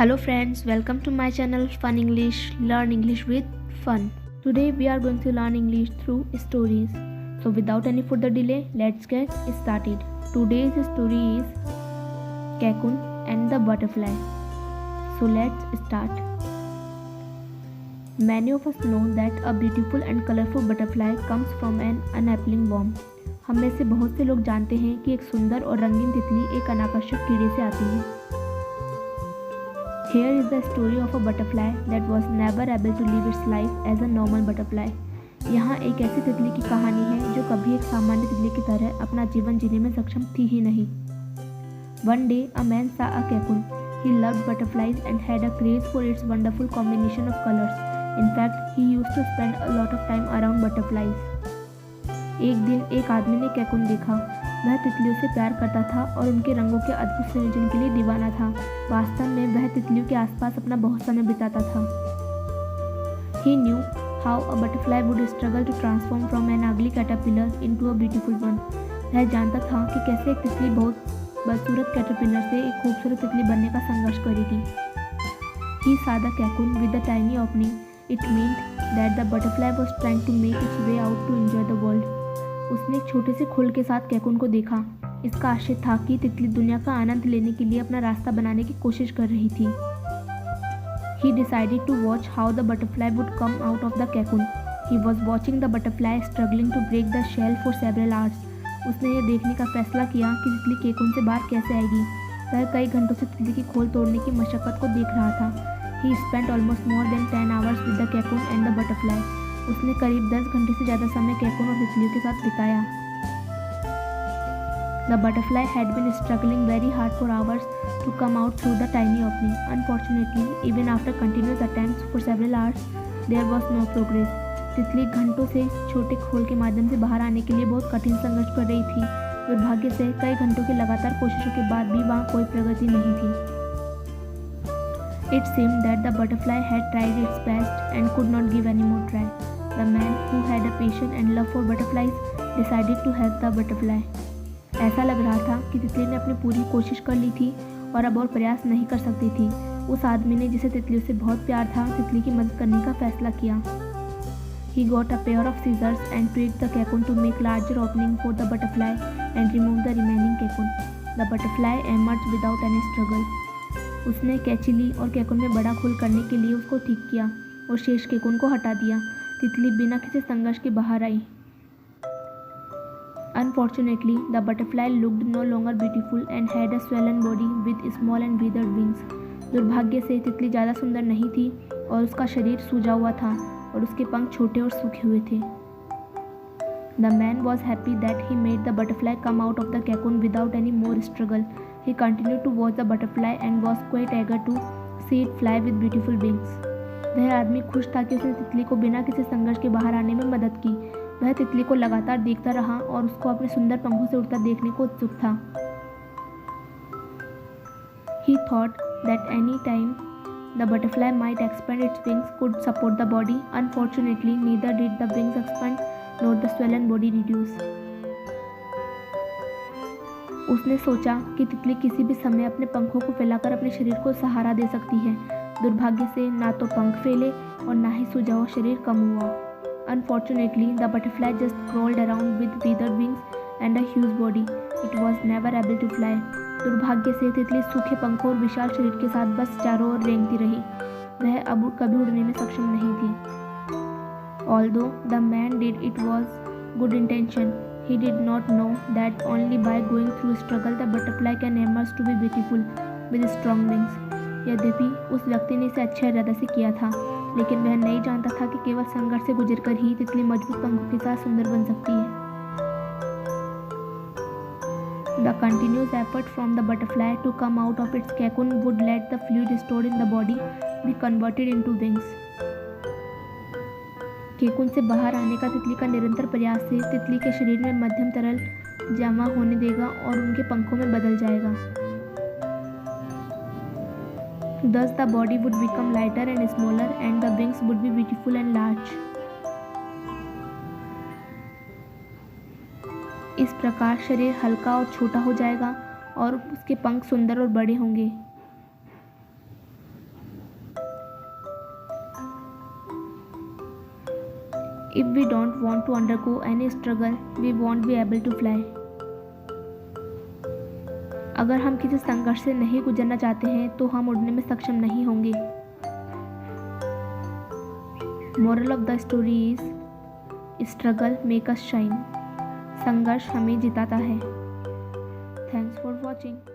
Hello friends, welcome to my channel Fun English, Learn English with Fun. Today we are going to learn English through stories. So without any further delay, let's get started. Today's story is Cocoon and the Butterfly. So let's start. Many of us know that a beautiful and colorful butterfly comes from an unappling worm. हम में से बहुत से लोग जानते हैं कि एक सुंदर और रंगीन तितली एक अनाकर्षक कीड़े से आती है. Here is the story of a butterfly that was never able to live its life as a normal butterfly. यहाँ एक ऐसी तितली की कहानी है जो कभी एक सामान्य तितली की तरह अपना जीवन जीने में सक्षम थी ही नहीं. One day a man saw a cocoon. He loved butterflies and had a craze for its wonderful combination of colors. In fact, he used to spend a lot of time around butterflies. एक दिन एक आदमी ने कैकुन देखा. वह तितलियों से प्यार करता था और उनके रंगों के अद्भुत संयोजन के लिए दीवाना था. वास्तव में वह तितलियों के आसपास अपना बहुत समय बिताता था. He knew how a butterfly would struggle to transform from an ugly caterpillar into a beautiful one. वह जानता था कि कैसे एक तितली बहुत बदसूरत कैटरपिलर से एक खूबसूरत तितली बनने का संघर्ष करेगी. He saw the cocoon with the tiny opening. It meant that the butterfly was trying to make its way out to enjoy the world. उसने एक छोटे से खोल के साथ कैकुन को देखा. इसका आशय था कि तितली दुनिया का आनंद लेने के लिए अपना रास्ता बनाने की कोशिश कर रही थी. He decided to watch how the butterfly would come out of the cocoon. He was watching the butterfly struggling to break the shell for several hours. उसने ये देखने का फैसला किया कि तितली कैकुन से बाहर कैसे आएगी. वह कई घंटों से तितली की खोल तोड़ने की मशक्कत को देख रहा था. He spent almost more than 10 hours with the cocoon and the butterfly. उसने करीब 10 घंटे से ज़्यादा समय कैकुन और तितलियों के साथ बिताया. The butterfly had been struggling very hard for hours to come out through the tiny opening. Unfortunately, even after continuous attempts for several hours, there was no progress. तितली घंटों से छोटे खोल के माध्यम से बाहर आने के लिए बहुत कठिन संघर्ष कर रही थी. दुर्भाग्य से कई घंटों की लगातार कोशिशों के बाद भी वहाँ कोई प्रगति नहीं थी. It seemed that the butterfly had tried its best and could not give any more try. The man, who had a passion and love for butterflies, decided to help the butterfly. ऐसा लग रहा था कि तितली ने अपनी पूरी कोशिश कर ली थी और अब और प्रयास नहीं कर सकती थी. उस आदमी ने जिसे तितलियों से बहुत प्यार था, तितली की मदद करने का फैसला किया. He got a pair of scissors and tweaked the cocoon to make larger opening for the butterfly and remove the remaining cocoon. The butterfly emerged without any struggle. उसने कैंची ली और कैकुन में बड़ा खोल करने के लिए उसको ठीक किया और शेष कैकुन को हटा दिया. तितली बिना किसी संघर्ष के बाहर आई. Unfortunately, the butterfly looked no longer beautiful and had a swollen body with small and withered wings. दुर्भाग्य से तितली ज़्यादा सुंदर नहीं थी और उसका शरीर सूजा हुआ था और उसके पंख छोटे और सूखे हुए थे. The man was happy that he made the butterfly come out of the cocoon without any more struggle. He continued to watch the butterfly and was quite eager to see it fly with beautiful wings. वह आदमी खुश था कि उसने तितली को बिना किसी संघर्ष के बाहर आने में मदद की. वह तितली को लगातार देखता रहा और उसको अपने सुंदर पंखों से उड़ता देखने को उत्सुक था. He thought that any time the butterfly might expand its wings could support the body. Unfortunately, neither did the wings expand nor the swollen body reduce. उसने सोचा कि तितली किसी भी समय अपने पंखों को फैलाकर अपने शरीर को सहारा दे सकती है. दुर्भाग्य से ना तो पंख फैले और ना ही सूजा हुआ शरीर कम हुआ. Unfortunately, the butterfly just crawled around with withered wings and a huge body. It was never able to fly. दुर्भाग्य से तितली सूखे पंखों और विशाल शरीर के साथ बस चारों ओर रेंगती रही. वह अब कभी उड़ने में सक्षम नहीं थी. Although the man did it was good intention, he did not know that only by going through struggle the butterfly can emerge to be beautiful with strong wings. यद्यपि उस व्यक्ति ने इसे अच्छे इरादे से किया था, लेकिन वह नहीं जानता था कि केवल संघर्ष से गुजरकर ही तितली मजबूत पंखों के साथ सुंदर बन सकती है. The continuous effort from the butterfly to come out of its cocoon would let the fluid stored in the body be converted into wings. कैकुन से बाहर आने का तितली का निरंतर प्रयास से तितली के शरीर में मध्यम तरल जमा होने देगा और उनके पंखों में बदल जाएगा. Thus the body would become lighter and smaller and the wings would be beautiful and large. इस प्रकार शरीर हल्का और छोटा हो जाएगा और उसके पंख सुंदर और बड़े होंगे. If we don't want to undergo any struggle, we won't be able to fly. अगर हम किसी संघर्ष से नहीं गुजरना चाहते हैं तो हम उड़ने में सक्षम नहीं होंगे. Moral of the story is struggle make us shine. संघर्ष हमें जिताता है. Thanks for watching.